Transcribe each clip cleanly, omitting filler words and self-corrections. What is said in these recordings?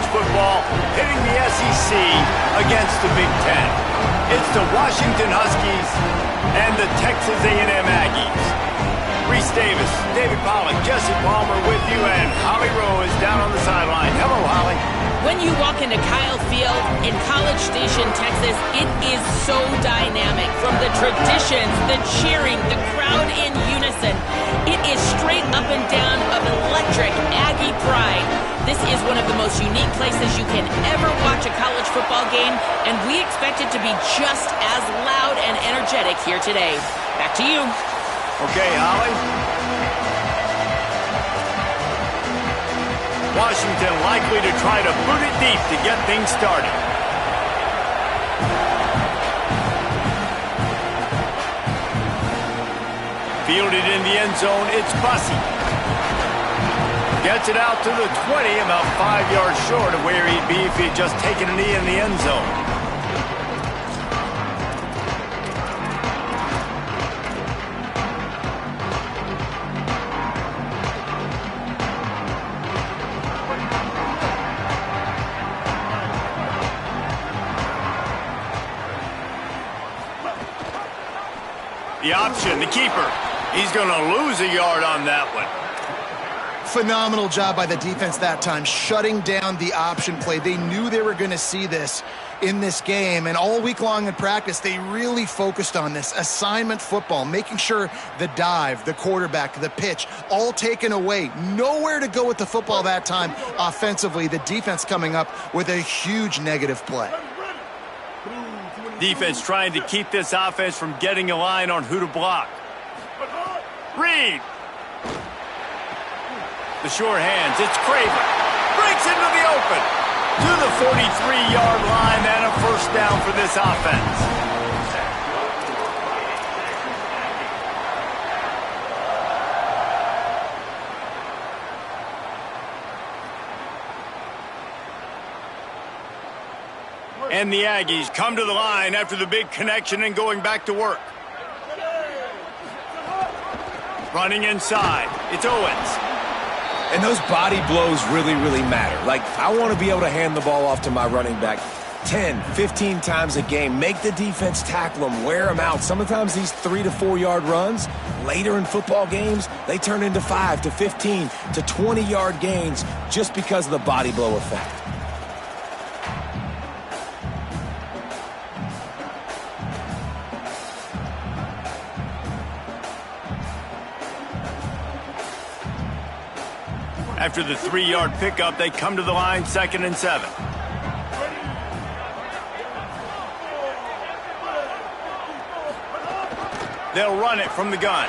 college football, hitting the SEC against the Big Ten. It's the Washington Huskies and the Texas A&M Aggies. Reese Davis, David Pollack, Jesse Palmer with you, and Holly Rowe is down on the sideline. Hello, Holly. When you walk into Kyle Field in College Station, Texas, it is so dynamic. From the traditions, the cheering, the crowd in unison, it is straight up and down of electric Aggie pride. This is one of the most unique places you can ever watch a college football game, and we expect it to be just as loud and energetic here today. Back to you. Okay, Holly. Washington likely to try to boot it deep to get things started. Fielded in the end zone, it's Bussey. Gets it out to the 20, about 5 yards short of where he'd be if he'd just taken a knee in the end zone. The option, the keeper. He's going to lose a yard on that one. Phenomenal job by the defense that time, shutting down the option play. They knew they were going to see this in this game, and all week long in practice, they really focused on this assignment football, making sure the dive, the quarterback, the pitch, all taken away. Nowhere to go with the football that time offensively. The defense coming up with a huge negative play. Defense trying to keep this offense from getting a line on who to block. Reed. The short hands, it's Craven. Breaks into the open. To the 43-yard line and a first down for this offense. And the Aggies come to the line after the big connection and going back to work. Running inside, it's Owens. And those body blows really, really matter. Like, I want to be able to hand the ball off to my running back 10, 15 times a game. Make the defense tackle them, wear them out. Sometimes these 3 to 4 yard runs, later in football games, they turn into 5 to 15 to 20 yard gains just because of the body blow effect. After the 3-yard pickup, they come to the line, 2nd and 7. They'll run it from the gun.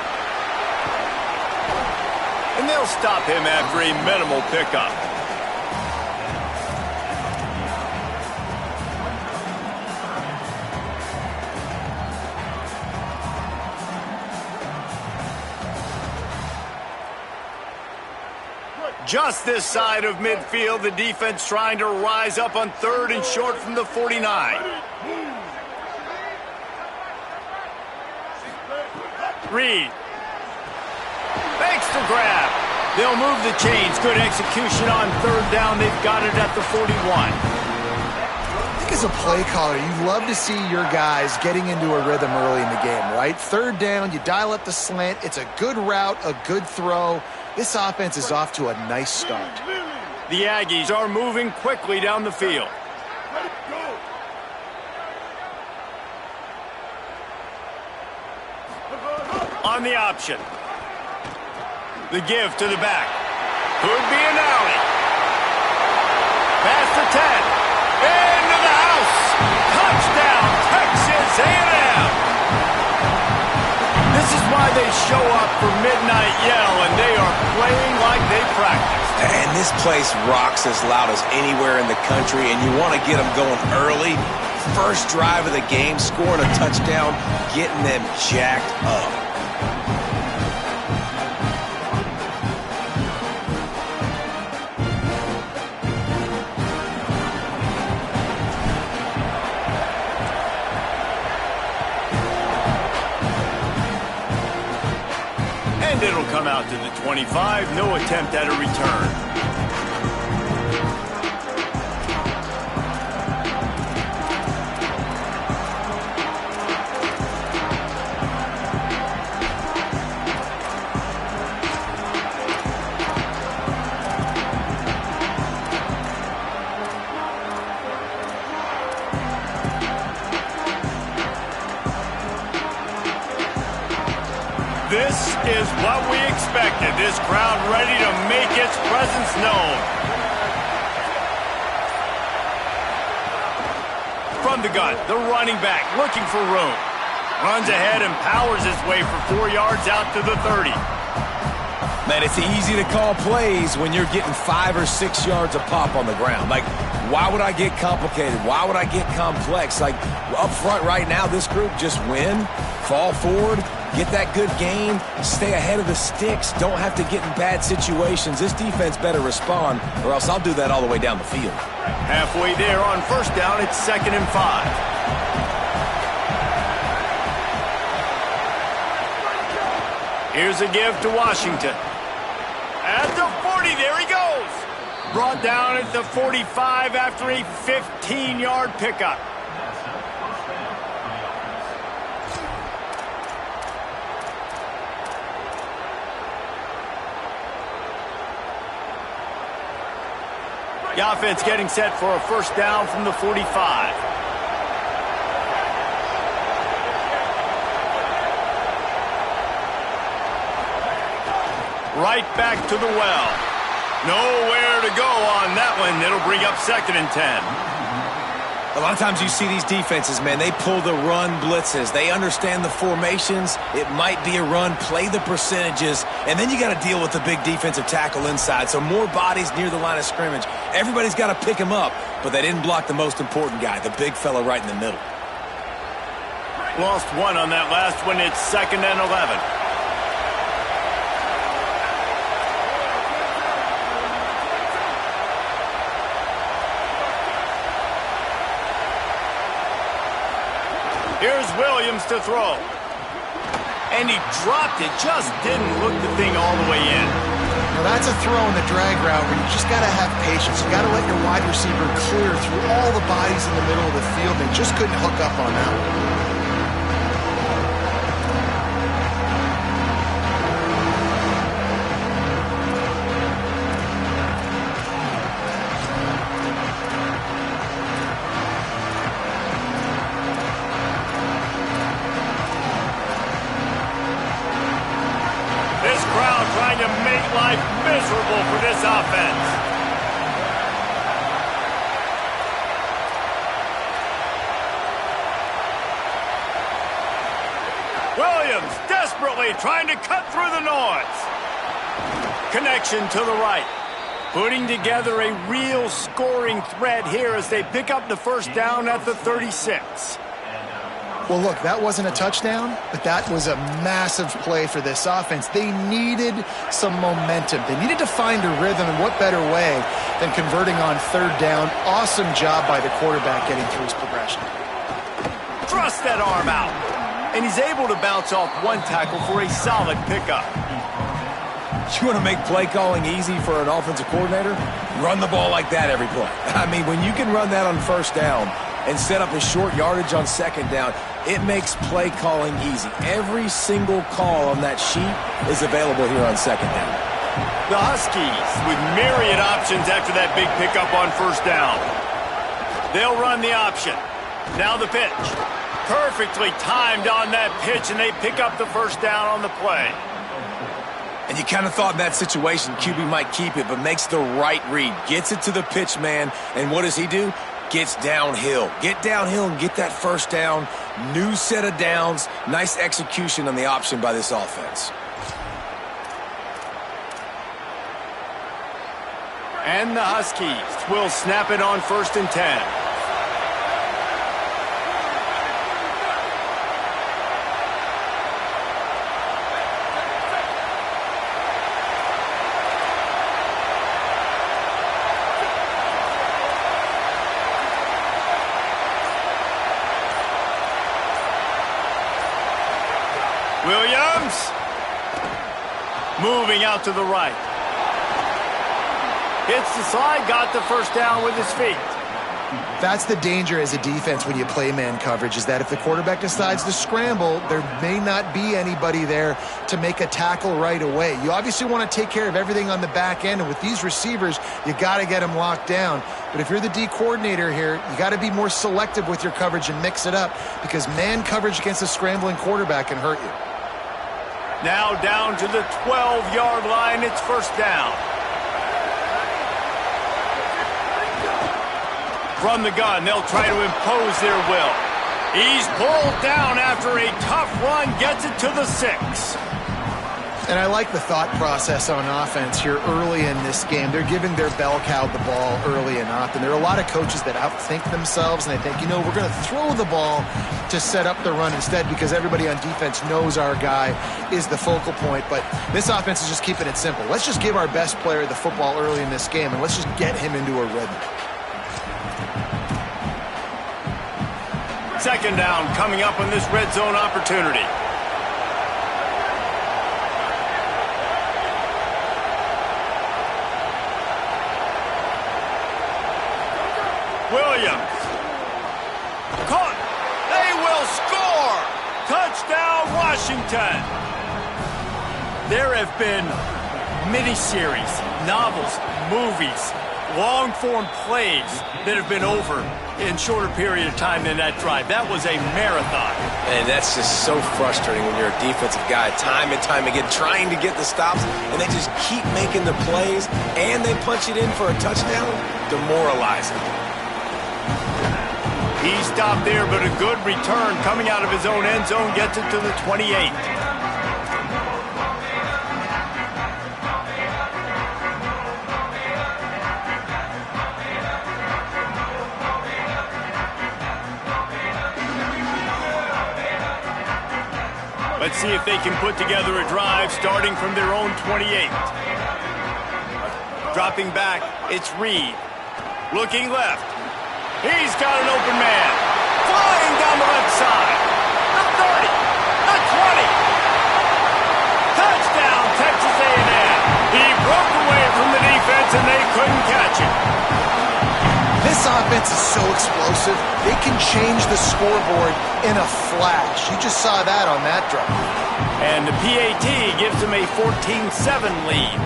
And they'll stop him after a minimal pickup. Just this side of midfield, the defense trying to rise up on 3rd and short from the 49. Reed. Makes the grab. They'll move the chains. Good execution on 3rd down. They've got it at the 41. I think as a play caller, you love to see your guys getting into a rhythm early in the game, right? 3rd down, you dial up the slant. It's a good route, a good throw. This offense is off to a nice start. The Aggies are moving quickly down the field. On the option. The give to the back. Could be an alley. Past the 10. Into the house. Touchdown, Texas A&M. This is why they show up for Midnight Yell, and they are playing like they practice. And this place rocks as loud as anywhere in the country, and you want to get them going early. First drive of the game, scoring a touchdown, getting them jacked up. And it'll come out to the 25. No attempt at a return. What we expected, this crowd ready to make its presence known. From the gun, the running back looking for room. Runs ahead and powers his way for 4 yards out to the 30. Man, it's easy to call plays when you're getting 5 or 6 yards a pop on the ground. Like, why would I get complicated? Why would I get complex? Like, up front right now, this group just win, fall forward, get that good gain, stay ahead of the sticks, don't have to get in bad situations. This defense better respond, or else I'll do that all the way down the field. Halfway there on first down, it's 2nd and 5. Here's a give to Washington. At the 40, there he goes. Brought down at the 45 after a 15-yard pickup. The offense getting set for a first down from the 45. Right back to the well. Nowhere to go on that one. It'll bring up 2nd and 10. A lot of times you see these defenses, man, they pull the run blitzes. They understand the formations. It might be a run, play the percentages, and then you got to deal with the big defensive tackle inside. So more bodies near the line of scrimmage. Everybody's got to pick him up, but they didn't block the most important guy, the big fella right in the middle. Lost one on that last one. It's 2nd and 11. Here's Williams to throw. And he dropped it. Just didn't look the thing all the way in. Now that's a throw in the drag route where you just got to have patience. You got to let your wide receiver clear through all the bodies in the middle of the field. They just couldn't hook up on that one. Trying to make life miserable for this offense. Williams desperately trying to cut through the noise. Connection to the right. Putting together a real scoring threat here as they pick up the first down at the 36. Well, look, that wasn't a touchdown, but that was a massive play for this offense. They needed some momentum. They needed to find a rhythm, and what better way than converting on 3rd down. Awesome job by the quarterback getting through his progression. Thrust that arm out, and he's able to bounce off one tackle for a solid pickup. You want to make play calling easy for an offensive coordinator? Run the ball like that every play. I mean, when you can run that on first down and set up a short yardage on 2nd down, it makes play calling easy. Every single call on that sheet is available here on 2nd down. The Huskies with myriad options after that big pickup on first down. They'll run the option. Now the pitch. Perfectly timed on that pitch, and they pick up the first down on the play. And you kind of thought in that situation QB might keep it, but makes the right read. Gets it to the pitch man, and what does he do? Gets downhill. Get downhill and get that first down. New set of downs. Nice execution on the option by this offense. And the Huskies will snap it on 1st and 10. Williams moving out to the right. Hits the slide, got the first down with his feet. That's the danger as a defense when you play man coverage, is that if the quarterback decides to scramble, there may not be anybody there to make a tackle right away. You obviously want to take care of everything on the back end, and with these receivers, you got to get them locked down. But if you're the D coordinator here, you got to be more selective with your coverage and mix it up, because man coverage against a scrambling quarterback can hurt you. Now down to the 12-yard line. It's first down. From the gun, they'll try to impose their will. He's pulled down after a tough run, gets it to the 6. And I like the thought process on offense here early in this game. They're giving their bell cow the ball early and often. There are a lot of coaches that outthink themselves, and they think, we're going to throw the ball to set up the run instead because everybody on defense knows our guy is the focal point. But this offense is just keeping it simple. Let's just give our best player the football early in this game, and let's just get him into a rhythm. Second down coming up on this red zone opportunity. Williams. Caught. They will score. Touchdown, Washington. There have been miniseries, novels, movies, long-form plays that have been over in shorter period of time than that drive. That was a marathon. And that's just so frustrating when you're a defensive guy, time and time again, trying to get the stops, and they just keep making the plays, and they punch it in for a touchdown. Demoralizing. He stopped there, but a good return coming out of his own end zone gets it to the 28. Let's see if they can put together a drive starting from their own 28. Dropping back, it's Reed. Looking left. He's got an open man. Flying down the left side. The 30. The 20. Touchdown, Texas A&M. He broke away from the defense and they couldn't catch him. This offense is so explosive, they can change the scoreboard in a flash. You just saw that on that drive. And the PAT gives them a 14-7 lead.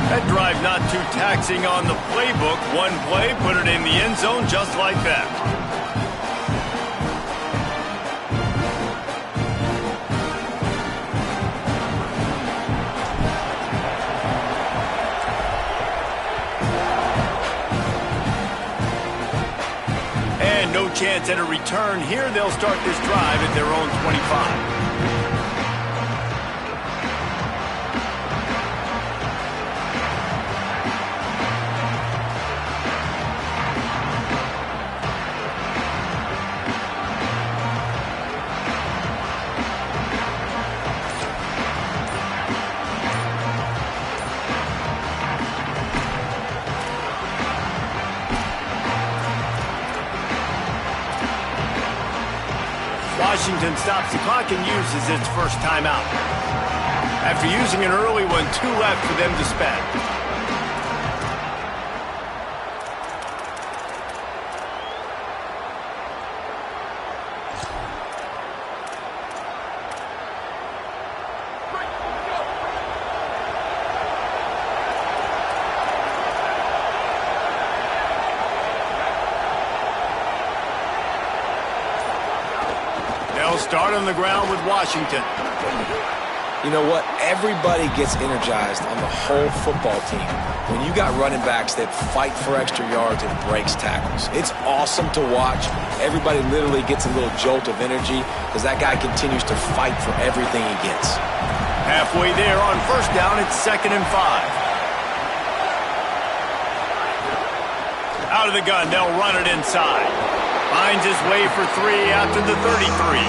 That drive not too taxing on the playbook. One play, put it in the end zone just like that. And no chance at a return here. They'll start this drive at their own 25. Washington stops the clock and uses its first timeout. After using an early one, 2 left for them to spend. Start on the ground with Washington. You know what? Everybody gets energized on the whole football team when you got running backs that fight for extra yards and breaks tackles. It's awesome to watch. Everybody literally gets a little jolt of energy because that guy continues to fight for everything he gets. Halfway there on first down, it's 2nd and 5. Out of the gun, they'll run it inside. Finds his way for 3 out to the 33.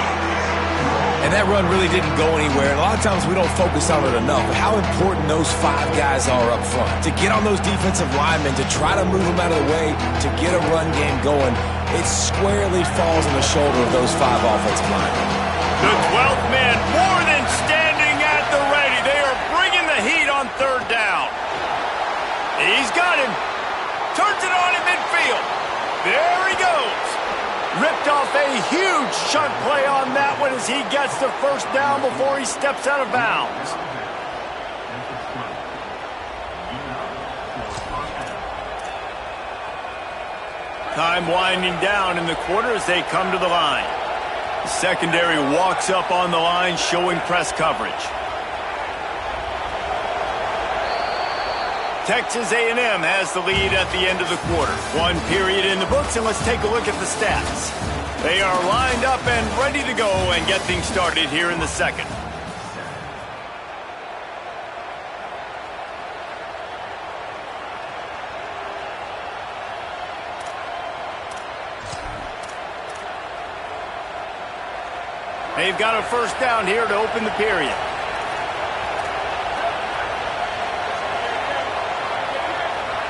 And that run really didn't go anywhere. And a lot of times we don't focus on it enough. But how important those 5 guys are up front. To get on those defensive linemen, to try to move them out of the way, to get a run game going, it squarely falls on the shoulder of those 5 offensive linemen. The 12th man more than standing at the ready. They are bringing the heat on 3rd down. He's got him. Turns it on in midfield. There he goes. Ripped off a huge chunk play on that one as he gets the first down before he steps out of bounds. Time winding down in the quarter as they come to the line. The secondary walks up on the line showing press coverage. Texas A&M has the lead at the end of the quarter. One period in the books, and let's take a look at the stats. They are lined up and ready to go and get things started here in the second. They've got a first down here to open the period.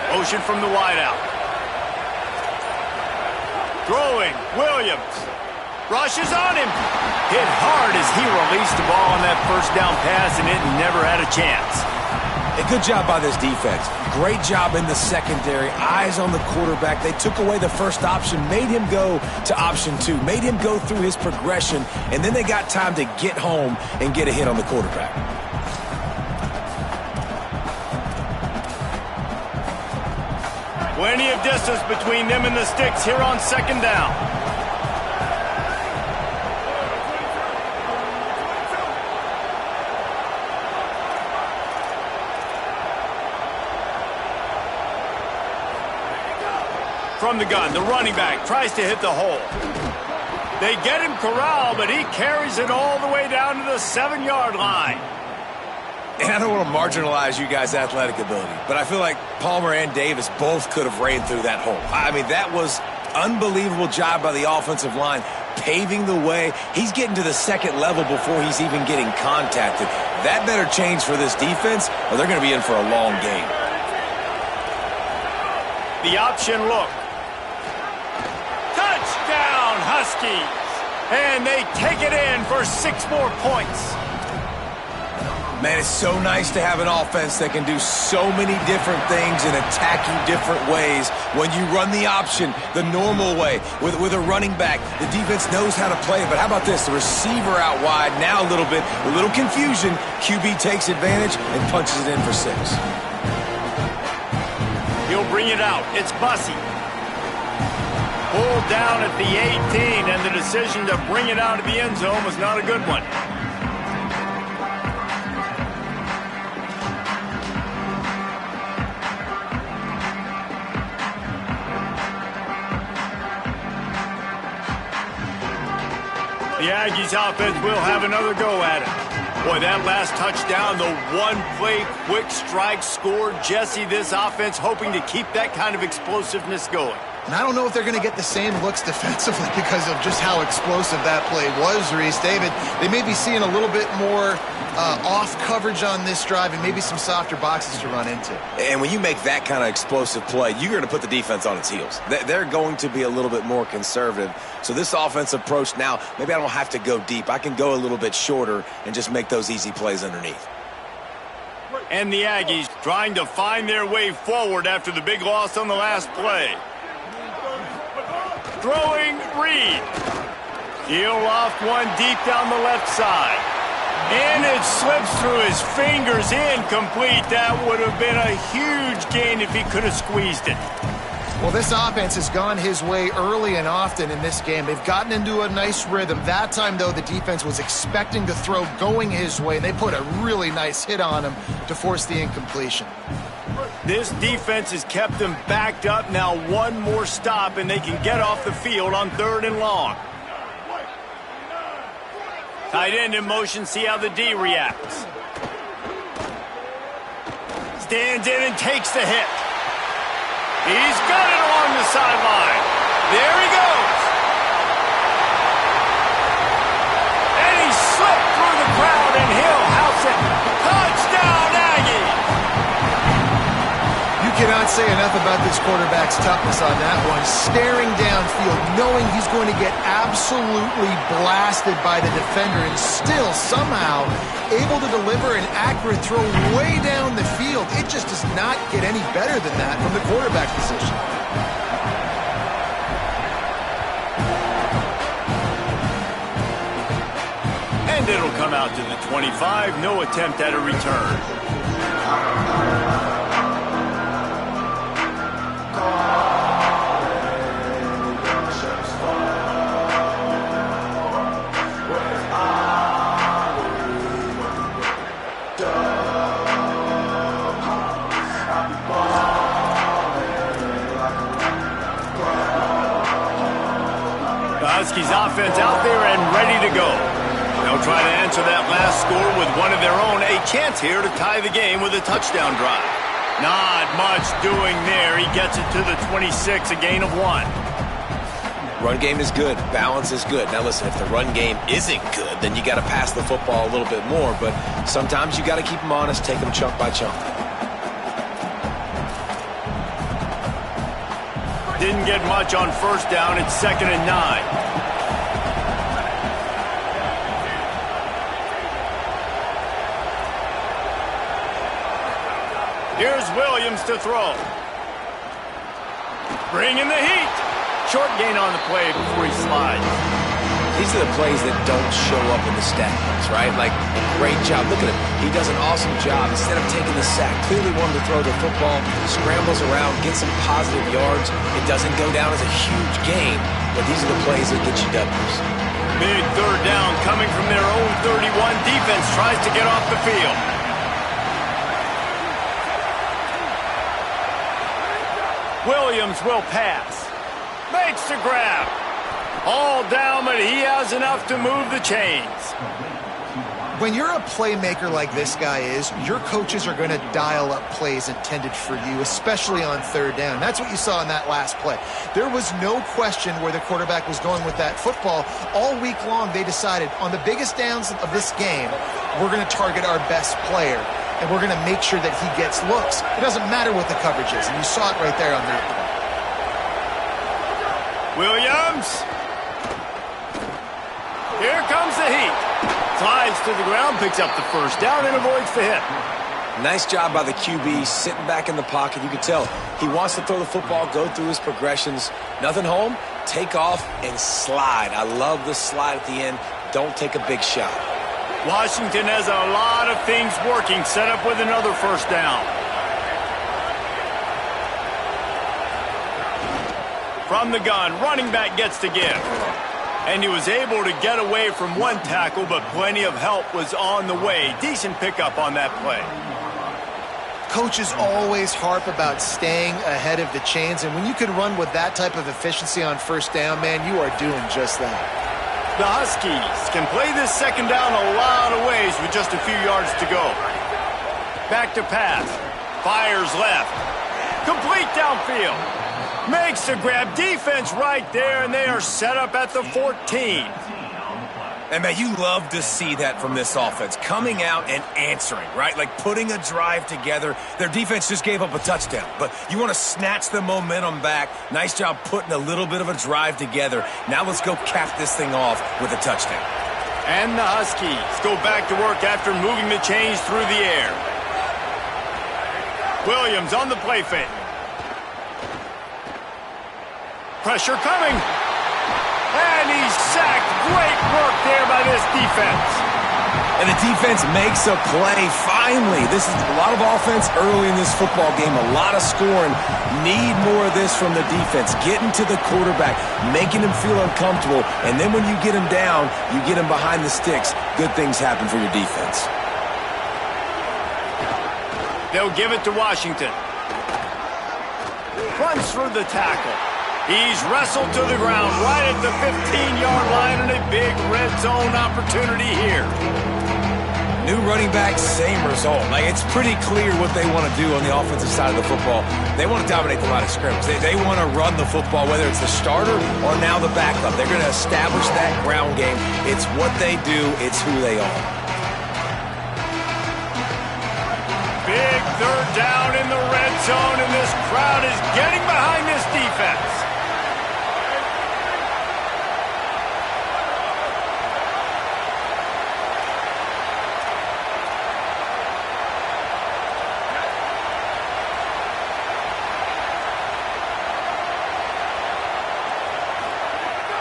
Motion from the wideout. Throwing, Williams. Rushes on him. Hit hard as he released the ball on that first down pass, and it never had a chance. A good job by this defense. Great job in the secondary. Eyes on the quarterback. They took away the first option, made him go to option 2, made him go through his progression, and then they got time to get home and get a hit on the quarterback. Plenty of distance between them and the sticks here on second down. From the gun, the running back tries to hit the hole. They get him corralled, but he carries it all the way down to the 7-yard line. And I don't want to marginalize you guys' athletic ability, but I feel like Palmer and Davis both could have ran through that hole. I mean, that was unbelievable job by the offensive line, paving the way. He's getting to the second level before he's even getting contacted. That better change for this defense, or they're going to be in for a long game. The option look. Touchdown, Huskies! And they take it in for 6 more points. Man, it's so nice to have an offense that can do so many different things and attack you different ways. When you run the option the normal way with a running back, the defense knows how to play it. But how about this? The receiver out wide, now a little confusion. QB takes advantage and punches it in for 6. He'll bring it out. It's Bussey. Pulled down at the 18, and the decision to bring it out of the end zone was not a good one. The Aggies offense will have another go at it. Boy, that last touchdown, the one-play quick strike scored. Jesse, this offense hoping to keep that kind of explosiveness going. And I don't know if they're going to get the same looks defensively because of just how explosive that play was, Reese. David, they may be seeing a little bit more off coverage on this drive and maybe some softer boxes to run into. And when you make that kind of explosive play, you're going to put the defense on its heels. They're going to be a little bit more conservative. So this offensive approach now, maybe I don't have to go deep. I can go a little bit shorter and just make those easy plays underneath. And the Aggies trying to find their way forward after the big loss on the last play. Throwing Reed. He'll loft one deep down the left side. And it slips through his fingers, incomplete. That would have been a huge gain if he could have squeezed it. Well, this offense has gone his way early and often in this game. They've gotten into a nice rhythm. That time, though, the defense was expecting the throw going his way. They put a really nice hit on him to force the incompletion. This defense has kept them backed up. Now one more stop, and they can get off the field on 3rd and long. Tight end in motion, see how the D reacts. Stands in and takes the hit. He's got it along the sideline. There he goes. And he slipped through the crowd, and he'll house it. Touchdown, Aggies! You cannot say enough about this quarterback's toughness on that one. Staring downfield, knowing he's going to get absolutely blasted by the defender, and still somehow able to deliver an accurate throw way down the field. It just does not get any better than that from the quarterback position. And it'll come out to the 25. No attempt at a return. Huskies offense out there and ready to go. They'll try to answer that last score with one of their own. A chance here to tie the game with a touchdown drive. Not much doing there. He gets it to the 26, a gain of 1. Run game is good. Balance is good. Now listen, if the run game isn't good, then you got to pass the football a little bit more. But sometimes you got to keep them honest, take them chunk by chunk. Didn't get much on first down. It's 2nd and 9. Here's Williams to throw. Bringing the heat. Short gain on the play before he slides. These are the plays that don't show up in the stat books, right? Like, great job. Look at him. He does an awesome job. Instead of taking the sack, clearly wanted to throw the football, scrambles around, gets some positive yards. It doesn't go down as a huge gain, but these are the plays that get you W's. Big third down coming from their own 31. Defense tries to get off the field. Williams will pass. Makes the grab. All down, but he has enough to move the chains. When you're a playmaker like this guy is, your coaches are going to dial up plays intended for you, especially on third down. That's what you saw in that last play. There was no question where the quarterback was going with that football. All week long, they decided on the biggest downs of this game, we're going to target our best player, and we're going to make sure that he gets looks. It doesn't matter what the coverage is, and you saw it right there on that play. Williams. Here comes the heat. Slides to the ground, picks up the first down, and avoids the hit. Nice job by the QB, sitting back in the pocket. You can tell he wants to throw the football, go through his progressions. Nothing home, take off, and slide. I love the slide at the end. Don't take a big shot. Washington has a lot of things working, set up with another first down. From the gun, running back gets to give. And he was able to get away from one tackle, but plenty of help was on the way. Decent pickup on that play. Coaches always harp about staying ahead of the chains, and when you can run with that type of efficiency on first down, man, you are doing just that. The Huskies can play this second down a lot of ways with just a few yards to go. Back to pass. Fires left. Complete downfield. Makes the grab. Defense right there, and they are set up at the 14. And, man, you love to see that from this offense. Coming out and answering, right? Like putting a drive together. Their defense just gave up a touchdown, but you want to snatch the momentum back. Nice job putting a little bit of a drive together. Now let's go cap this thing off with a touchdown. And the Huskies go back to work after moving the chains through the air. Williams on the play fake. Pressure coming. And he's sacked. Great work there by this defense. And the defense makes a play. Finally, this is a lot of offense early in this football game. A lot of scoring. Need more of this from the defense. Getting to the quarterback, making him feel uncomfortable. And then when you get him down, you get him behind the sticks. Good things happen for your defense. They'll give it to Washington. Runs through the tackle. He's wrestled to the ground right at the 15-yard line, and a big red zone opportunity here. New running back, same result. Like, it's pretty clear what they want to do on the offensive side of the football. They want to dominate the line of scrimmage. They want to run the football, whether it's the starter or now the backup. They're going to establish that ground game. It's what they do. It's who they are. Big third down in the red zone, and this crowd is getting behind this defense.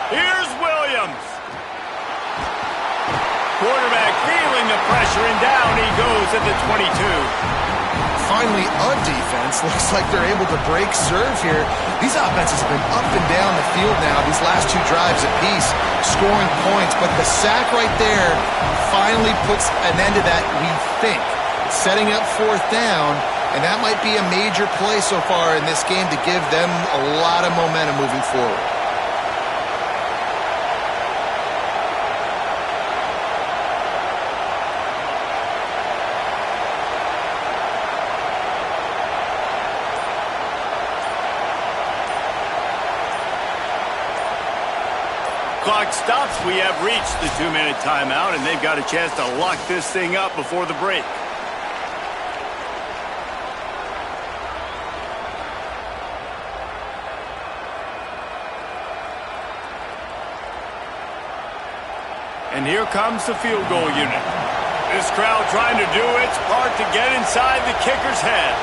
Here's Williams. Quarterback feeling the pressure, and down he goes at the 22. Finally, a defense looks like they're able to break serve here. These offenses have been up and down the field now, these last two drives apiece, scoring points. But the sack right there finally puts an end to that, we think. Setting up fourth down, and that might be a major play so far in this game to give them a lot of momentum moving forward. Clock stops. We have reached the 2-minute timeout, and they've got a chance to lock this thing up before the break. And here comes the field goal unit. This crowd trying to do its part to get inside the kicker's head.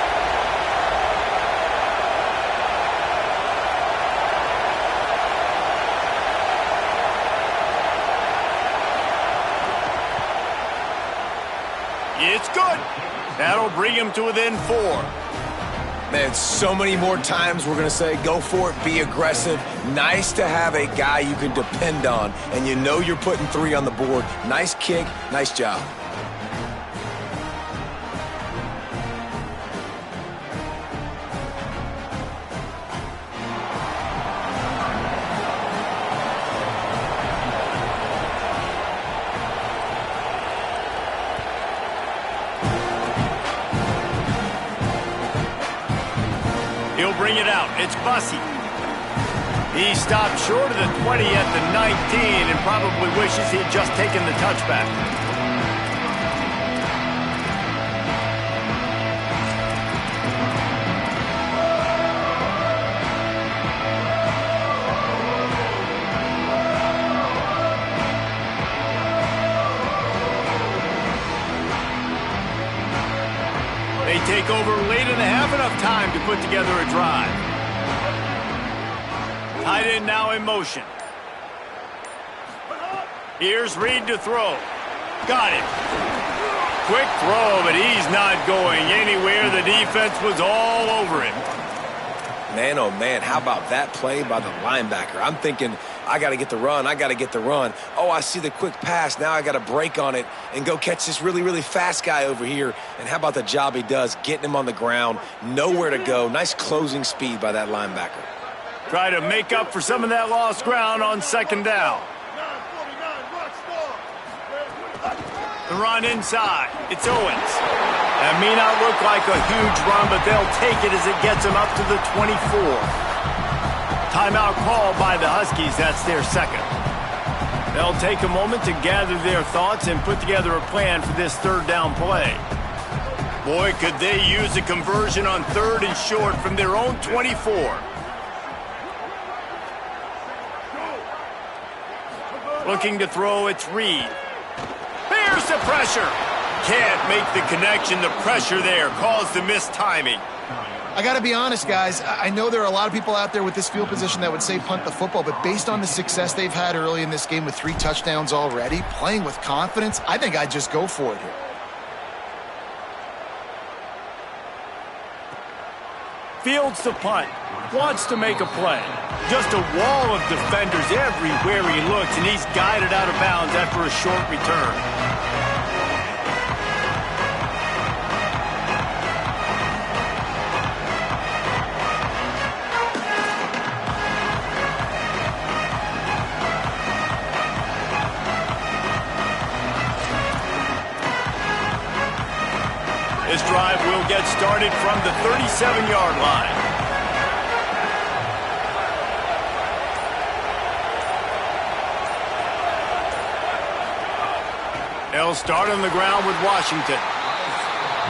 It's good. That'll bring him to within 4. Man, so many more times we're going to say, go for it, be aggressive. Nice to have a guy you can depend on, and you know you're putting 3 on the board. Nice kick, nice job. Bring it out. It's Bussey. He stopped short of the 20 at the 19 and probably wishes he had just taken the touchback. They take over late in the half, enough time to put together a drive. Tight end now in motion. Here's Reed to throw. Got it. Quick throw, but he's not going anywhere. The defense was all over him. Man, oh man, how about that play by the linebacker? I'm thinking, I got to get the run, I got to get the run. Oh, I see the quick pass, now I got to break on it and go catch this really, really fast guy over here. And how about the job he does, getting him on the ground, nowhere to go. Nice closing speed by that linebacker. Try to make up for some of that lost ground on second down. The run inside, it's Owens. That may not look like a huge run, but they'll take it as it gets them up to the 24. Timeout called by the Huskies. That's their second. They'll take a moment to gather their thoughts and put together a plan for this third down play. Boy, could they use a conversion on 3rd and short from their own 24. Looking to throw, it's Reed. Here's the pressure. Can't make the connection. The pressure there caused the missed timing. I got to be honest, guys. I know there are a lot of people out there with this field position that would say punt the football, but based on the success they've had early in this game with 3 touchdowns already, playing with confidence, I think I'd just go for it here. Fields the punt. Wants to make a play. Just a wall of defenders everywhere he looks, and he's guided out of bounds after a short return. This drive will get started from the 37-yard line. They'll start on the ground with Washington.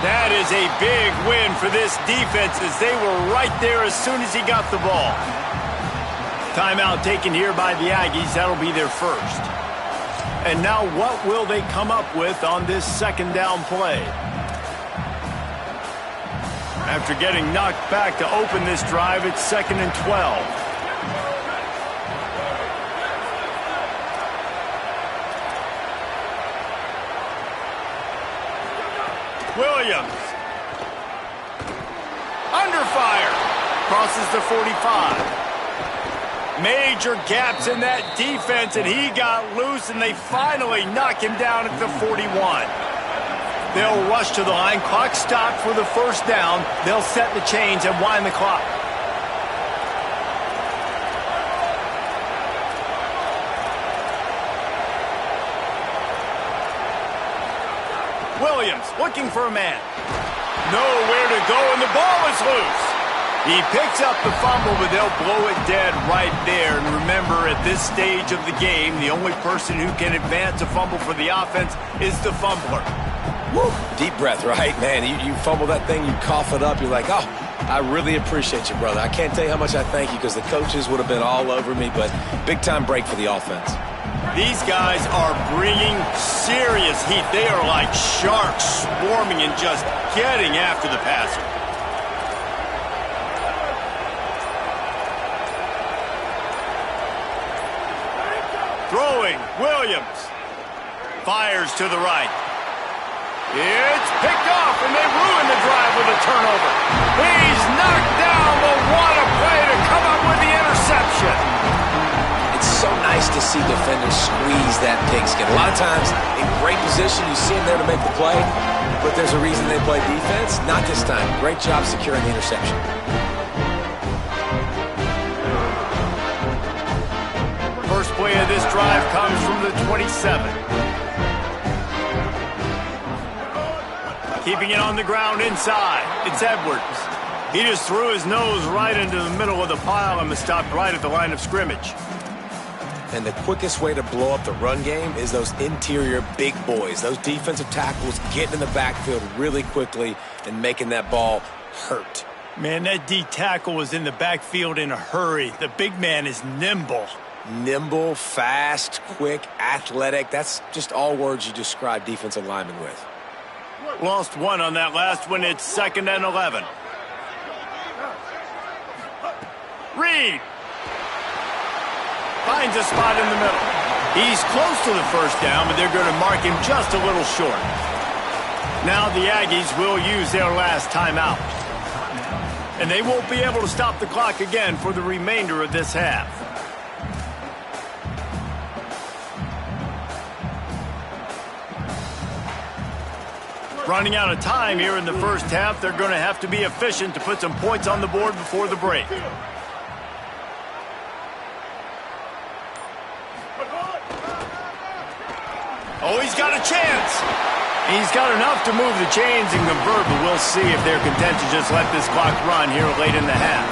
That is a big win for this defense as they were right there as soon as he got the ball. Timeout taken here by the Aggies. That'll be their first. And now what will they come up with on this second down play? After getting knocked back to open this drive, it's 2nd and 12. Williams. Under fire. Crosses the 45. Major gaps in that defense, and he got loose, and they finally knock him down at the 41. They'll rush to the line. Clock stopped for the first down. They'll set the chains and wind the clock. Williams looking for a man. Nowhere to go, and the ball is loose. He picks up the fumble, but they'll blow it dead right there. And remember, at this stage of the game, the only person who can advance a fumble for the offense is the fumbler. Woo. Deep breath, right? Man, you fumble that thing, you cough it up, you're like, oh, I really appreciate you, brother. I can't tell you how much I thank you because the coaches would have been all over me, but big-time break for the offense. These guys are bringing serious heat. They are like sharks swarming and just getting after the passer. Throwing, Williams. Fires to the right. It's picked off, and they ruin the drive with a turnover. He's knocked down, but what a play to come up with the interception. It's so nice to see defenders squeeze that pigskin. A lot of times, in great position, you see them there to make the play, but there's a reason they play defense. Not this time. Great job securing the interception. First play of this drive comes from the 27. Keeping it on the ground inside. It's Edwards. He just threw his nose right into the middle of the pile and was stopped right at the line of scrimmage. And the quickest way to blow up the run game is those interior big boys. Those defensive tackles getting in the backfield really quickly and making that ball hurt. Man, that D tackle was in the backfield in a hurry. The big man is nimble. Nimble, fast, quick, athletic. That's just all words you describe defensive linemen with. Lost one on that last one. It's 2nd and 11. Reed finds a spot in the middle. He's close to the first down, but they're going to mark him just a little short. Now the Aggies will use their last timeout. And they won't be able to stop the clock again for the remainder of this half. Running out of time here in the first half, they're going to have to be efficient to put some points on the board before the break. Oh, he's got a chance. He's got enough to move the chains and convert, but we'll see if they're content to just let this clock run here late in the half.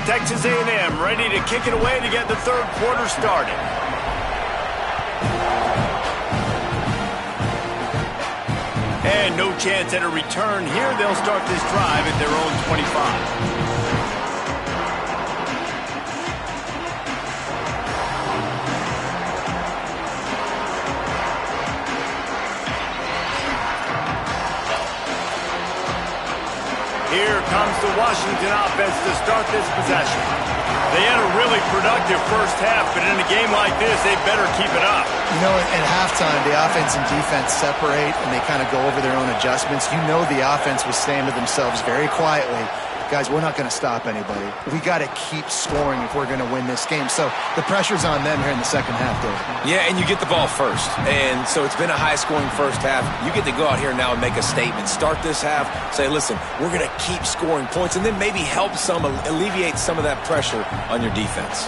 Texas A&M ready to kick it away to get the third quarter started. And no chance at a return here. They'll start this drive at their own 25. Here comes the Washington offense to start this possession. They had a really productive first half, but in a game like this, they better keep it up. You know, at halftime, the offense and defense separate, and they kind of go over their own adjustments. You know the offense was saying to themselves very quietly, guys, we're not going to stop anybody. We got to keep scoring if we're going to win this game. So the pressure's on them here in the second half, David. Yeah, and you get the ball first. And so it's been a high-scoring first half. You get to go out here now and make a statement. Start this half, say, listen, we're going to keep scoring points, and then maybe help some, alleviate some of that pressure on your defense.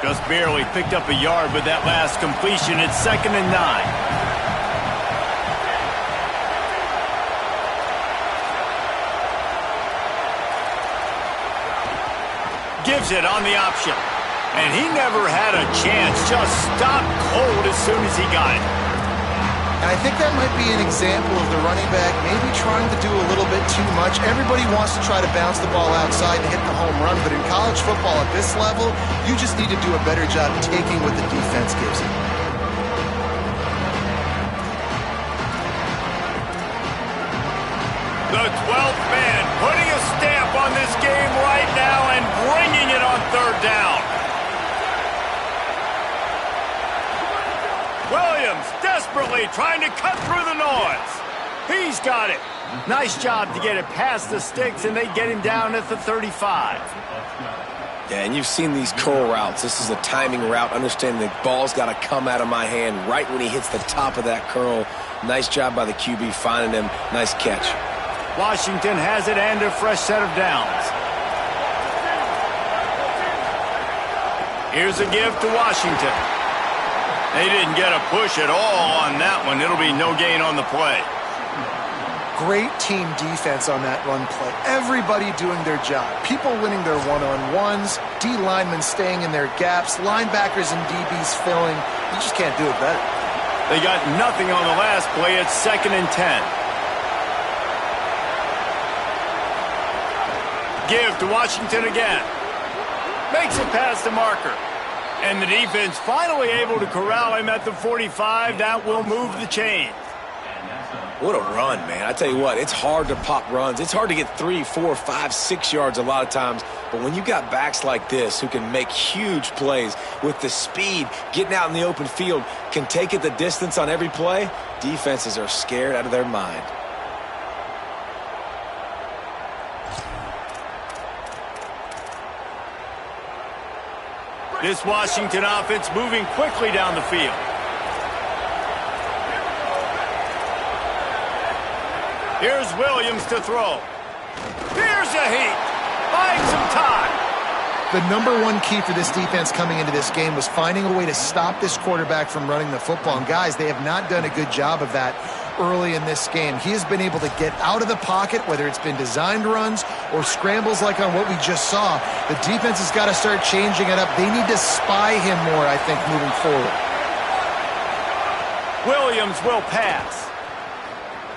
Just barely picked up a yard with that last completion. It's 2nd and 9. Gives it on the option. And he never had a chance. Just stopped cold as soon as he got it. And I think that might be an example of the running back maybe trying to do a little bit too much. Everybody wants to try to bounce the ball outside and hit the home run, but in college football at this level, you just need to do a better job taking what the defense gives you. The 12th man putting a stamp on this game right now and bringing it on third down. Williams, desperately trying to cut through the noise. He's got it. Nice job to get it past the sticks, and they get him down at the 35. Yeah, and you've seen these curl routes. This is a timing route, understanding the ball's got to come out of my hand right when he hits the top of that curl. Nice job by the QB finding him. Nice catch. Washington has it and a fresh set of downs. Here's a give to Washington. They didn't get a push at all on that one. It'll be no gain on the play. Great team defense on that run play. Everybody doing their job. People winning their one-on-ones, D linemen staying in their gaps, linebackers and DBs filling. You just can't do it better. They got nothing on the last play. It's 2nd and 10. Give to Washington again. Makes it past the marker. And the defense finally able to corral him at the 45. That will move the chains. What a run, man. I tell you what, it's hard to pop runs. It's hard to get 3, 4, 5, 6 yards a lot of times. But when you got backs like this who can make huge plays with the speed, getting out in the open field, can take it the distance on every play, defenses are scared out of their mind. This Washington offense moving quickly down the field. Here's Williams to throw. Here's a heat. Buying some time. The number one key for this defense coming into this game was finding a way to stop this quarterback from running the football. And guys, they have not done a good job of that early in this game. He has been able to get out of the pocket, whether it's been designed runs or scrambles like on what we just saw. The defense has got to start changing it up. They need to spy him more, I think, moving forward. Williams will pass.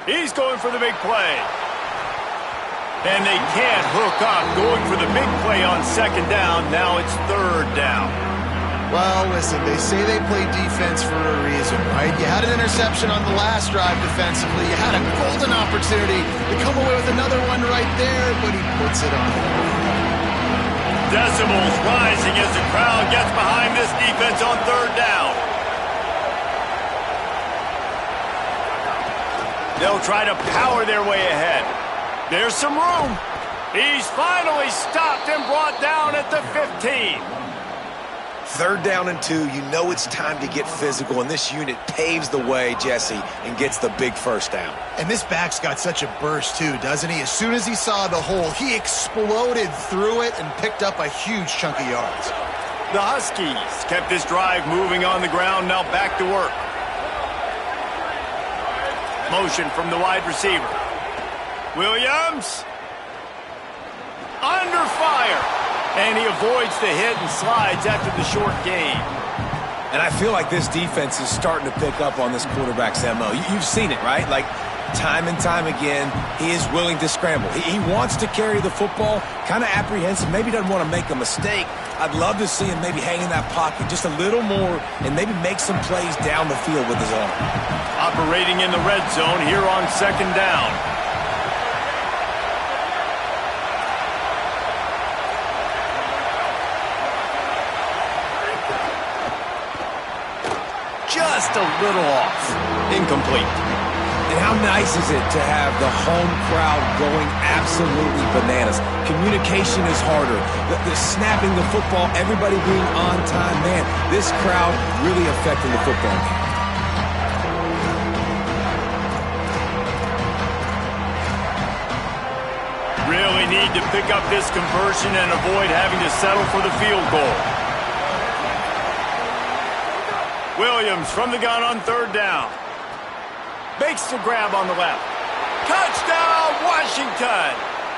He's going for the big play. And they can't hook up, going for the big play on 2nd down. Now it's 3rd down. Well, listen, they say they play defense for a reason, right? You had an interception on the last drive defensively. You had a golden opportunity to come away with another one right there, but he puts it on. Decibels rising as the crowd gets behind this defense on 3rd down. They'll try to power their way ahead. There's some room. He's finally stopped and brought down at the 15. 3rd down and 2. You know it's time to get physical, and this unit paves the way, Jesse, and gets the big 1st down. And this back's got such a burst, too, doesn't he? As soon as he saw the hole, he exploded through it and picked up a huge chunk of yards. The Huskies kept this drive moving on the ground. Now back to work. Motion from the wide receiver. Williams. Under fire. And he avoids the hit and slides after the short gain. And I feel like this defense is starting to pick up on this quarterback's MO. You've seen it, right? Like, time and time again, he is willing to scramble. He wants to carry the football, kind of apprehensive, maybe doesn't want to make a mistake. I'd love to see him maybe hang in that pocket just a little more and maybe make some plays down the field with his arm. Operating in the red zone here on 2nd down. Just a little off. Incomplete. And how nice is it to have the home crowd going absolutely bananas? Communication is harder. The snapping the football, everybody being on time. Man, this crowd really affecting the football game. Really need to pick up this conversion and avoid having to settle for the field goal. Williams from the gun on 3rd down. Makes the grab on the left. Touchdown, Washington!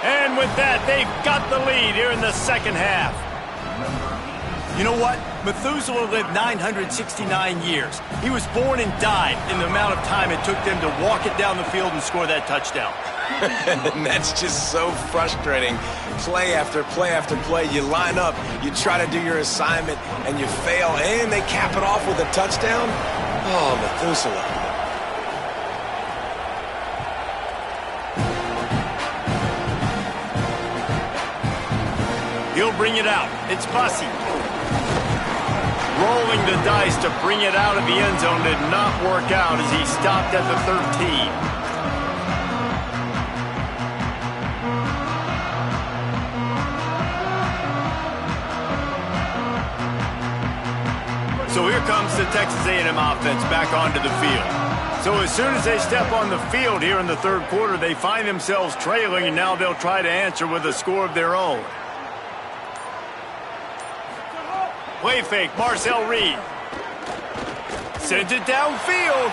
And with that, they've got the lead here in the 2nd half. You know what? Methuselah lived 969 years. He was born and died in the amount of time it took them to walk it down the field and score that touchdown. And that's just so frustrating. Play after play after play. You line up, you try to do your assignment, and you fail, and they cap it off with a touchdown. Oh, Methuselah. He'll bring it out. It's Bussey. Rolling the dice to bring it out of the end zone did not work out as he stopped at the 13. So here comes the Texas A&M offense back onto the field. So as soon as they step on the field here in the third quarter, they find themselves trailing, and now they'll try to answer with a score of their own. Play fake, Marcel Reed. Sends it downfield.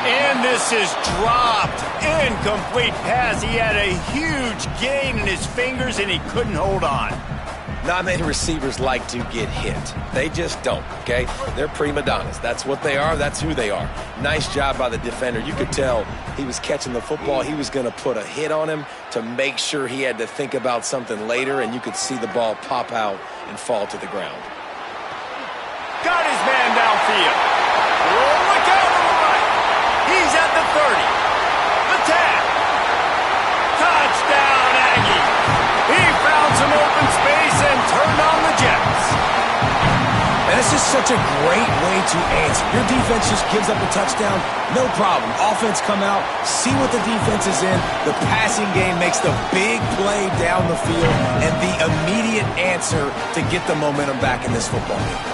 And this is dropped. Incomplete pass. He had a huge gain in his fingers, and he couldn't hold on. Not many receivers like to get hit. They just don't, okay? They're prima donnas. That's what they are. That's who they are. Nice job by the defender. You could tell he was catching the football. He was going to put a hit on him to make sure he had to think about something later, and you could see the ball pop out and fall to the ground. Got his man downfield. Oh, look out on the right. He's at the 30. The tag. Touchdown, Aggie. He found some open space and turned on the Jets. And this is such a great way to answer. Your defense just gives up a touchdown, no problem. Offense come out, see what the defense is in. The passing game makes the big play down the field and the immediate answer to get the momentum back in this football game.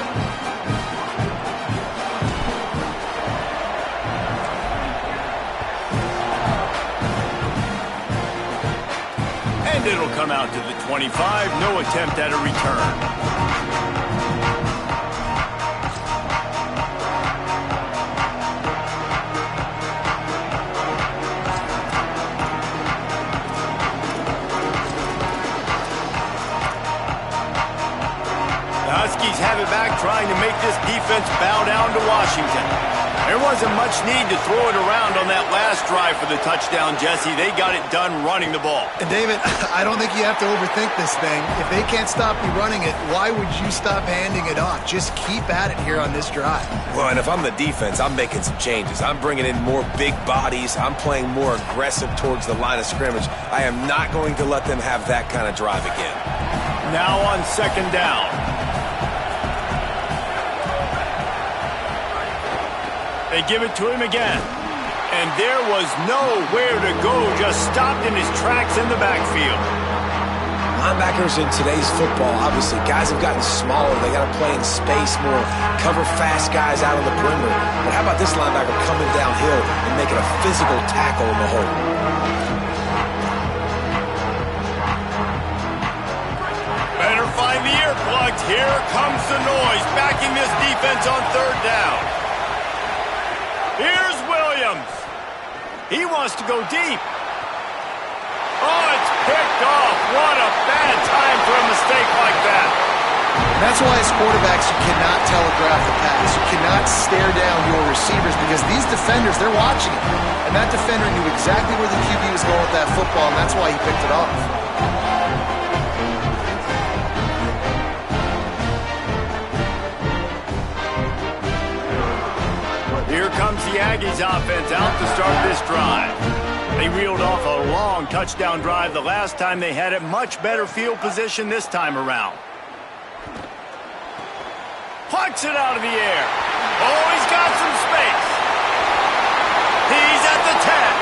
And it'll come out to the 25. No attempt at a return. The Huskies have it back, trying to make this defense bow down to Washington. There wasn't much need to throw it around on that last drive for the touchdown, Jesse. They got it done running the ball. And David, I don't think you have to overthink this thing. If they can't stop you running it, why would you stop handing it off? Just keep at it here on this drive. Well, and if I'm the defense, I'm making some changes. I'm bringing in more big bodies. I'm playing more aggressive towards the line of scrimmage. I am not going to let them have that kind of drive again. Now on second down. They give it to him again. And there was nowhere to go, just stopped in his tracks in the backfield. Linebackers in today's football, obviously, guys have gotten smaller. They got to play in space more, cover fast guys out on the perimeter. But how about this linebacker coming downhill and making a physical tackle in the hole? Better find the earplugs. Here comes the noise, backing this defense on third down. Here's Williams. He wants to go deep. Oh, it's picked off. What a bad time for a mistake like that. That's why as quarterbacks you cannot telegraph the pass. You cannot stare down your receivers because these defenders, they're watching it. And that defender knew exactly where the QB was going with that football, and that's why he picked it off. Here comes the Aggies offense out to start this drive. They reeled off a long touchdown drive the last time they had it. Much better field position this time around. Plucks it out of the air. Oh, he's got some space. He's at the 10.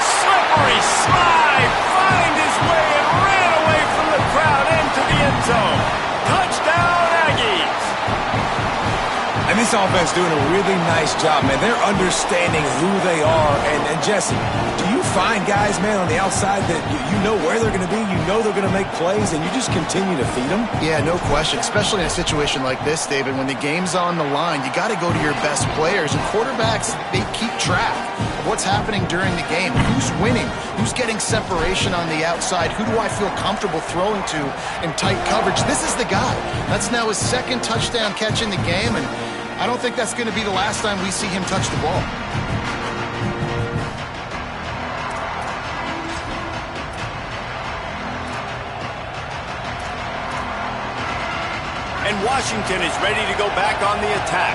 Slippery slide. Find his way and ran away from the crowd into the end zone. Touchdown, Aggies. And this offense doing a really nice job, man. They're understanding who they are. And Jesse, do you find guys, man, on the outside that you know where they're going to be, you know they're going to make plays, and you just continue to feed them? Yeah, no question, especially in a situation like this, David. When the game's on the line, you got to go to your best players. And quarterbacks, they keep track of what's happening during the game. Who's winning? Who's getting separation on the outside? Who do I feel comfortable throwing to in tight coverage? This is the guy. That's now his second touchdown catch in the game, and I don't think that's going to be the last time we see him touch the ball. And Washington is ready to go back on the attack.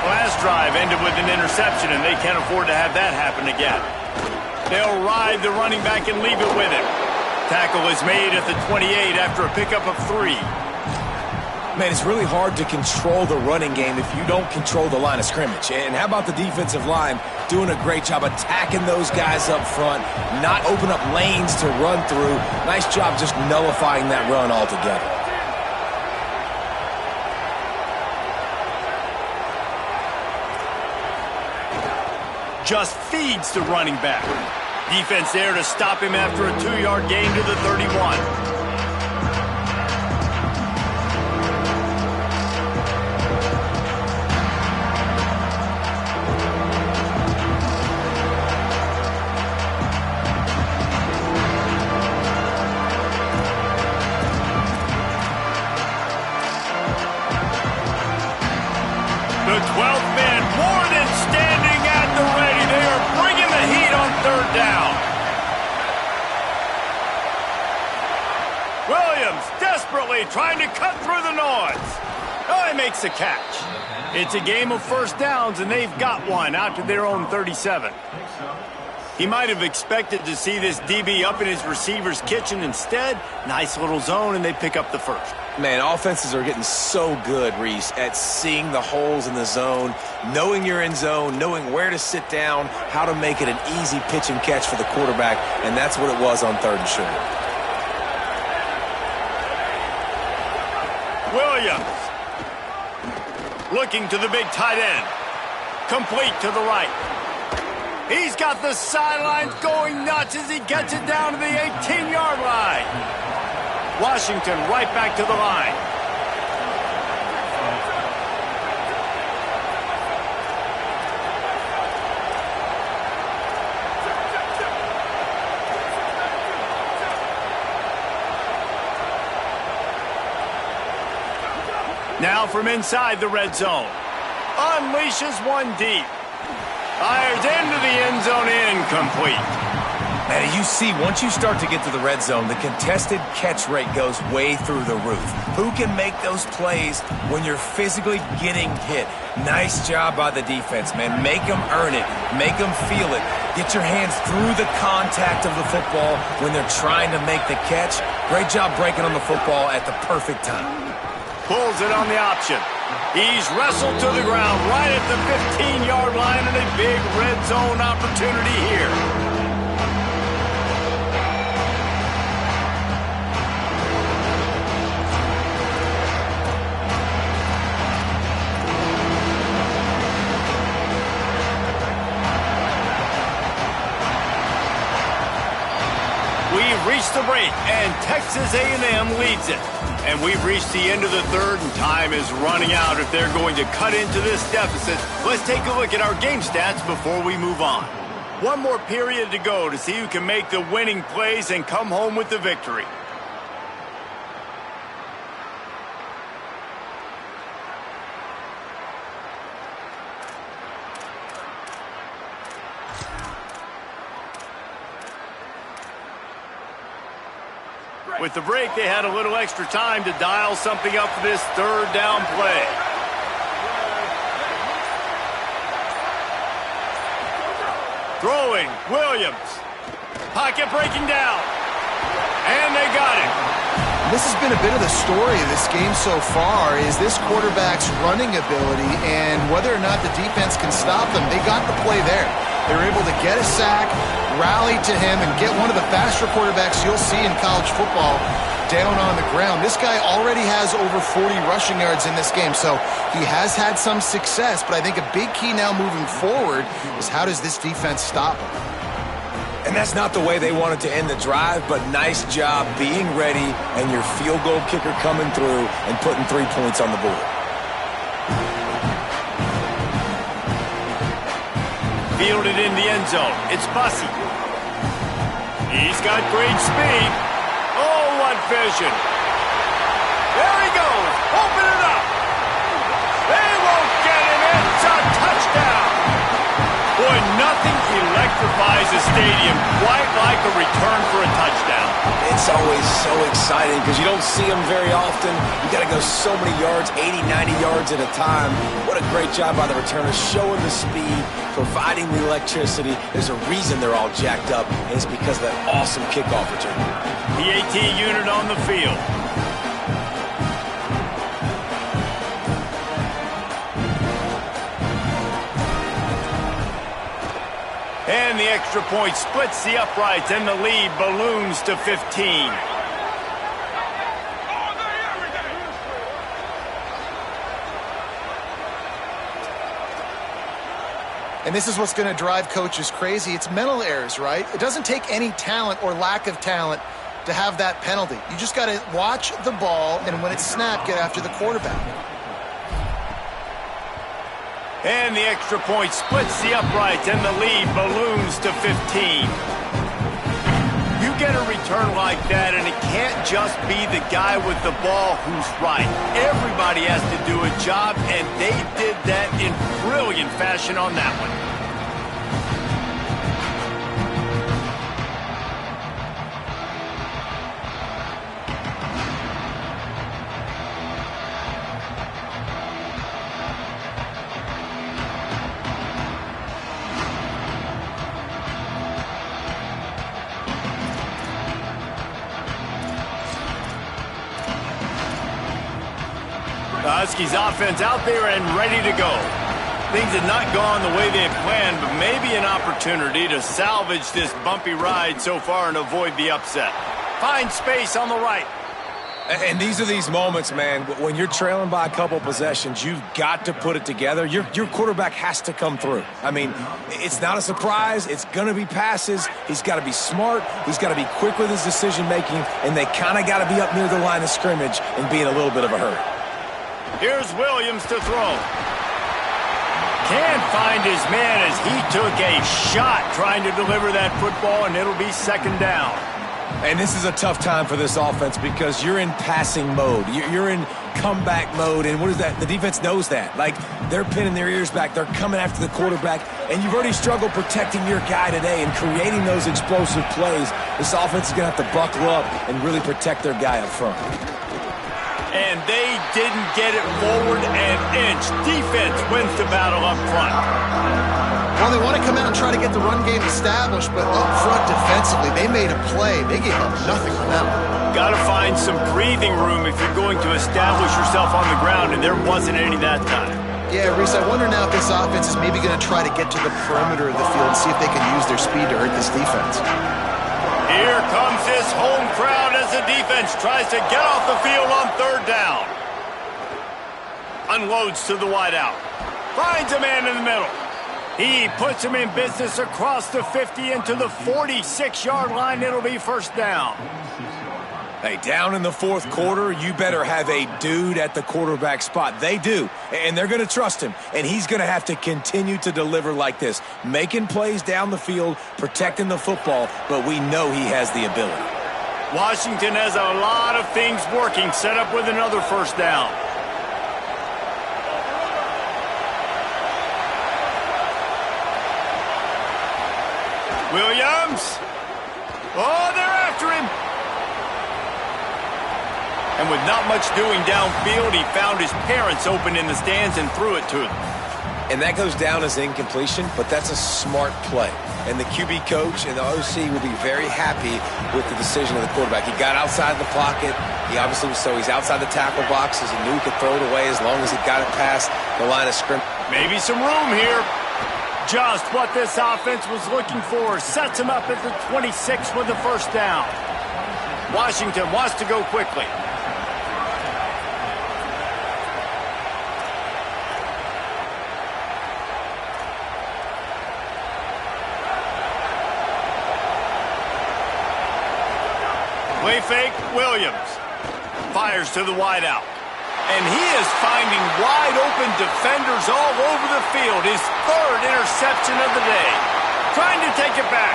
Last drive ended with an interception, and they can't afford to have that happen again. They'll ride the running back and leave it with him. Tackle is made at the 28 after a pickup of 3. Man, it's really hard to control the running game if you don't control the line of scrimmage. And how about the defensive line doing a great job attacking those guys up front, not open up lanes to run through. Nice job just nullifying that run altogether. Just feeds the running back. Defense there to stop him after a 2-yard gain to the 31. The 12th man more than standing at the ready. They are bringing the heat on 3rd down. Williams desperately trying to cut through the noise. Oh, he makes the catch. It's a game of 1st downs, and they've got one out to their own 37. He might have expected to see this DB up in his receiver's kitchen. Instead, nice little zone, and they pick up the 1st. Man, offenses are getting so good, Reese, at seeing the holes in the zone, knowing you're in zone, knowing where to sit down, how to make it an easy pitch and catch for the quarterback, and that's what it was on 3rd and short. Williams looking to the big tight end. Complete to the right. He's got the sidelines going nuts as he gets it down to the 18-yard line. Washington right back to the line. Now from inside the red zone. Unleashes one deep. Fires into the end zone, incomplete. Man, you see, once you start to get to the red zone, the contested catch rate goes way through the roof. Who can make those plays when you're physically getting hit? Nice job by the defense, man. Make them earn it. Make them feel it. Get your hands through the contact of the football when they're trying to make the catch. Great job breaking on the football at the perfect time. Pulls it on the option. He's wrestled to the ground right at the 15-yard line, and a big red zone opportunity here. We've reached the break, and Texas A&M leads it. And we've reached the end of the 3rd, and time is running out if they're going to cut into this deficit. Let's take a look at our game stats before we move on. One more period to go to see who can make the winning plays and come home with the victory. With the break, they had a little extra time to dial something up for this 3rd down play. Throwing, Williams. Pocket breaking down. And they got it. This has been a bit of the story of this game so far, is this quarterback's running ability and whether or not the defense can stop them. They got the play there. They were able to get a sack, rally to him, and get one of the faster quarterbacks you'll see in college football down on the ground. This guy already has over 40 rushing yards in this game, so he has had some success, but I think a big key now moving forward is how does this defense stop him? And that's not the way they wanted to end the drive, but nice job being ready and your field goal kicker coming through and putting 3 points on the board. Fielded in the end zone. It's Bussey. He's got great speed. Oh, what vision. There he goes. Open it up. They won't get him. It's a touchdown. Boy, nothing electrifies a stadium quite like a return for a touchdown. It's always so exciting because you don't see them very often. You got to go so many yards, 80, 90 yards at a time. What a great job by the returners, showing the speed, providing the electricity. There's a reason they're all jacked up, and it's because of that awesome kickoff return. The AT unit on the field. And the extra point splits the uprights, and the lead balloons to 15. And this is what's going to drive coaches crazy. It's mental errors, right? It doesn't take any talent or lack of talent to have that penalty. You just got to watch the ball, and when it's snapped, get after the quarterback. And the extra point splits the uprights, and the lead balloons to 15. You get a return like that, and it can't just be the guy with the ball who's right. Everybody has to do a job, and they did that in brilliant fashion on that one. The Huskies offense out there and ready to go. Things had not gone the way they had planned, but maybe an opportunity to salvage this bumpy ride so far and avoid the upset. Find space on the right. And these are these moments, man, when you're trailing by a couple possessions, you've got to put it together. Your quarterback has to come through. I mean, it's not a surprise. It's going to be passes. He's got to be smart. He's got to be quick with his decision-making, and they kind of got to be up near the line of scrimmage and be in a little bit of a hurry. Here's Williams to throw. Can't find his man as he took a shot trying to deliver that football, and it'll be second down. And this is a tough time for this offense because you're in passing mode. You're in comeback mode, and what is that? The defense knows that. Like, they're pinning their ears back. They're coming after the quarterback, and you've already struggled protecting your guy today and creating those explosive plays. This offense is going to have to buckle up and really protect their guy up front. And they didn't get it forward an inch. Defense wins the battle up front. Well, they want to come out and try to get the run game established, but up front defensively, they made a play. They gave up nothing on that one. Got to find some breathing room if you're going to establish yourself on the ground, and there wasn't any that time. Yeah, Reese, I wonder now if this offense is maybe going to try to get to the perimeter of the field and see if they can use their speed to hurt this defense. Here comes this home crowd as the defense tries to get off the field on third down. Unloads to the wideout. Finds a man in the middle. He puts him in business across the 50 into the 46-yard line. It'll be first down. Hey, down in the fourth quarter, you better have a dude at the quarterback spot. They do, and they're going to trust him, and he's going to have to continue to deliver like this, making plays down the field, protecting the football, but we know he has the ability. Washington has a lot of things working, set up with another first down. Williams. Oh, they're after him. And with not much doing downfield, he found his parents open in the stands and threw it to them. And that goes down as incompletion, but that's a smart play. And the QB coach and the OC will be very happy with the decision of the quarterback. He got outside the pocket. He obviously was he's outside the tackle boxes. He knew he could throw it away as long as he got it past the line of scrimmage. Maybe some room here. Just what this offense was looking for. Sets him up at the 26 with the first down. Washington wants to go quickly. Play fake, Williams. Fires to the wideout. And he is finding wide-open defenders all over the field. His third interception of the day. Trying to take it back.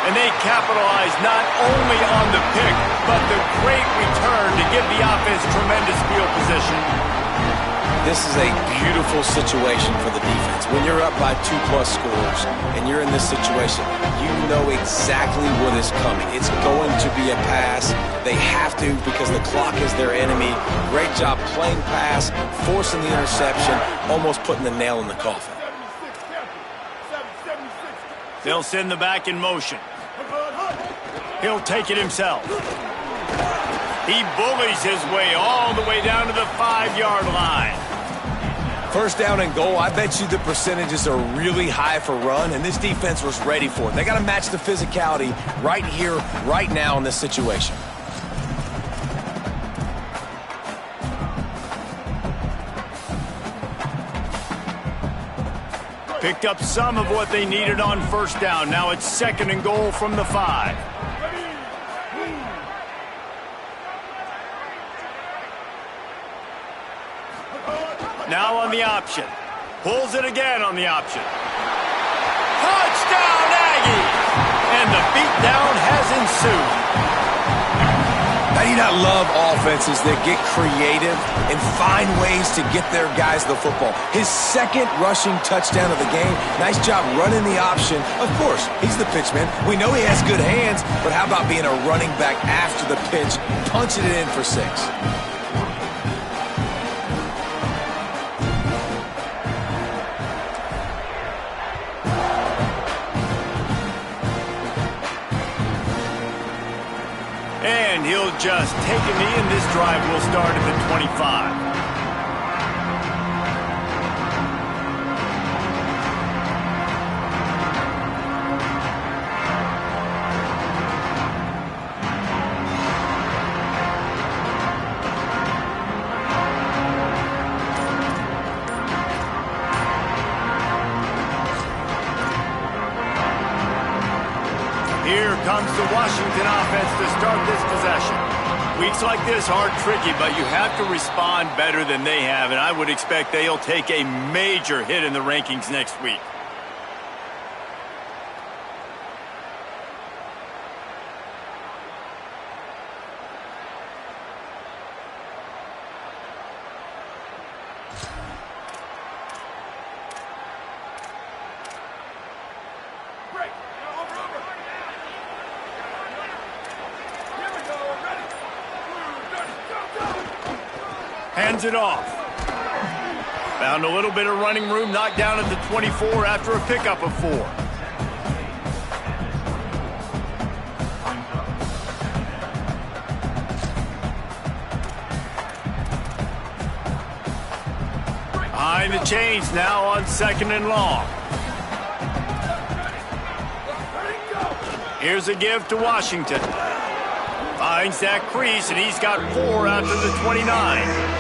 And they capitalize not only on the pick, but the great return to give the offense tremendous field position. This is a beautiful situation for the defense. When you're up by 2+ scores and you're in this situation, you know exactly what is coming. It's going to be a pass. They have to because the clock is their enemy. Great job playing pass, forcing the interception, almost putting the nail in the coffin. They'll send the back in motion. He'll take it himself. He bullies his way all the way down to the 5-yard line. First down and goal, I bet you the percentages are really high for run, and this defense was ready for it. They got to match the physicality right here, right now in this situation. Picked up some of what they needed on first down. Now it's second and goal from the 5. Now on the option. Pulls it again on the option. Touchdown, Aggies! And the beatdown has ensued. How do you not love offenses that get creative and find ways to get their guys the football? His second rushing touchdown of the game. Nice job running the option. Of course, he's the pitchman. We know he has good hands, but how about being a running back after the pitch, punching it in for 6? And he'll just take a knee, and this drive will start at the 25. Here comes the Washington offense to start this possession. Weeks like this are tricky, but you have to respond better than they have, and I would expect they'll take a major hit in the rankings next week. Hands it off. Found a little bit of running room, knocked down at the 24 after a pickup of 4. Behind the chains now on second and long. Here's a give to Washington. Finds that crease, and he's got 4 after the 29.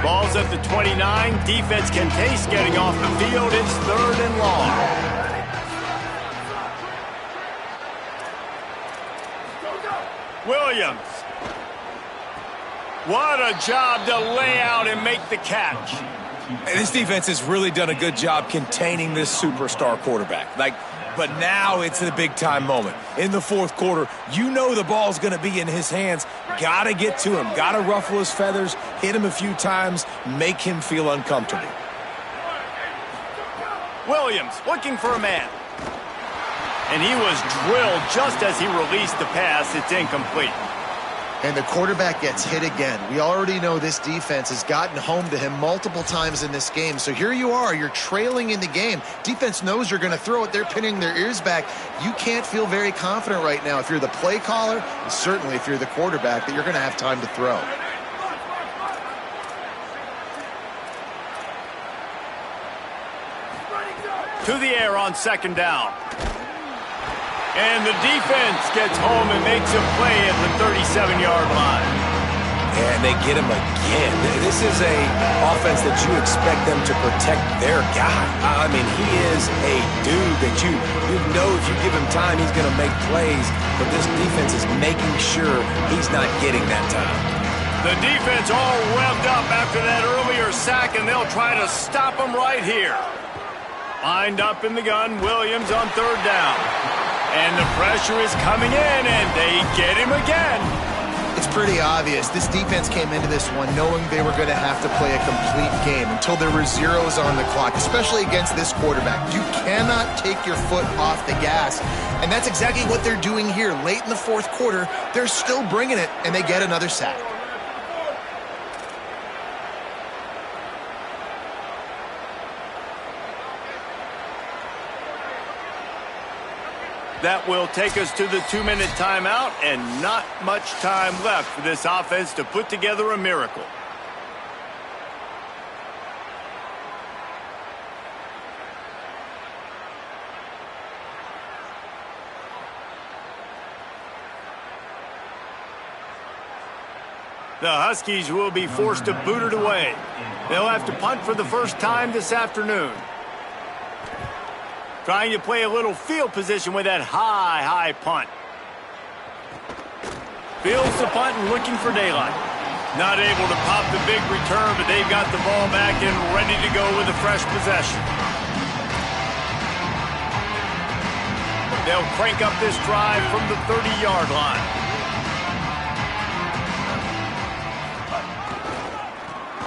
Ball's at the 29. Defense can taste getting off the field. It's third and long. Williams. What a job to lay out and make the catch. This defense has really done a good job containing this superstar quarterback. But now it's the big-time moment. In the fourth quarter, you know the ball's going to be in his hands. Got to get to him. Got to ruffle his feathers, hit him a few times, make him feel uncomfortable. Williams looking for a man. And he was drilled just as he released the pass. It's incomplete. And the quarterback gets hit again. We already know this defense has gotten home to him multiple times in this game. So here you are, you're trailing in the game. Defense knows you're going to throw it. They're pinning their ears back. You can't feel very confident right now if you're the play caller, and certainly if you're the quarterback, that you're going to have time to throw. To the air on second down. And the defense gets home and makes a play at the 37-yard line. And they get him again. This is a offense that you expect them to protect their guy. I mean, he is a dude that you know if you give him time, he's going to make plays. But this defense is making sure he's not getting that time. The defense all revved up after that earlier sack, and they'll try to stop him right here. Lined up in the gun, Williams on third down. And the pressure is coming in, and they get him again. It's pretty obvious. This defense came into this one knowing they were going to have to play a complete game until there were zeros on the clock, especially against this quarterback. You cannot take your foot off the gas, and that's exactly what they're doing here. Late in the fourth quarter, they're still bringing it, and they get another sack. That will take us to the 2-minute timeout, and not much time left for this offense to put together a miracle. The Huskies will be forced to boot it away. They'll have to punt for the first time this afternoon. Trying to play a little field position with that high punt. Fields the punt and looking for daylight. Not able to pop the big return, but they've got the ball back and ready to go with a fresh possession. They'll crank up this drive from the 30-yard line.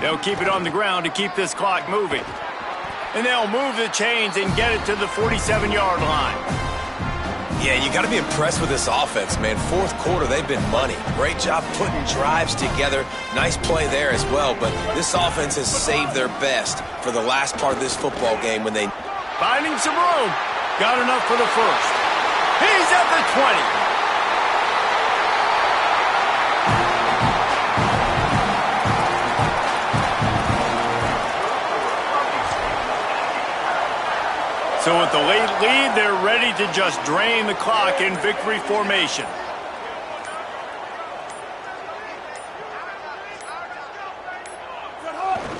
They'll keep it on the ground to keep this clock moving. And they'll move the chains and get it to the 47-yard line. Yeah, you got to be impressed with this offense, man. Fourth quarter, they've been money. Great job putting drives together. Nice play there as well, but this offense has saved their best for the last part of this football game when they... Finding some room. Got enough for the first. He's at the 20. So with the late lead, they're ready to just drain the clock in victory formation.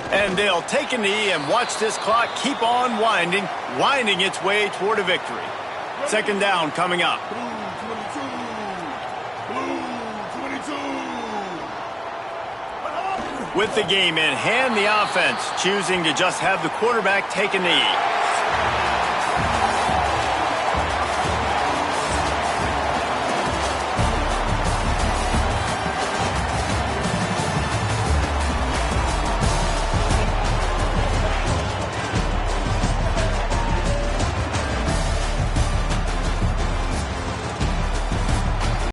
And they'll take a knee and watch this clock keep on winding its way toward a victory. Second down coming up. With the game in hand, the offense choosing to just have the quarterback take a knee.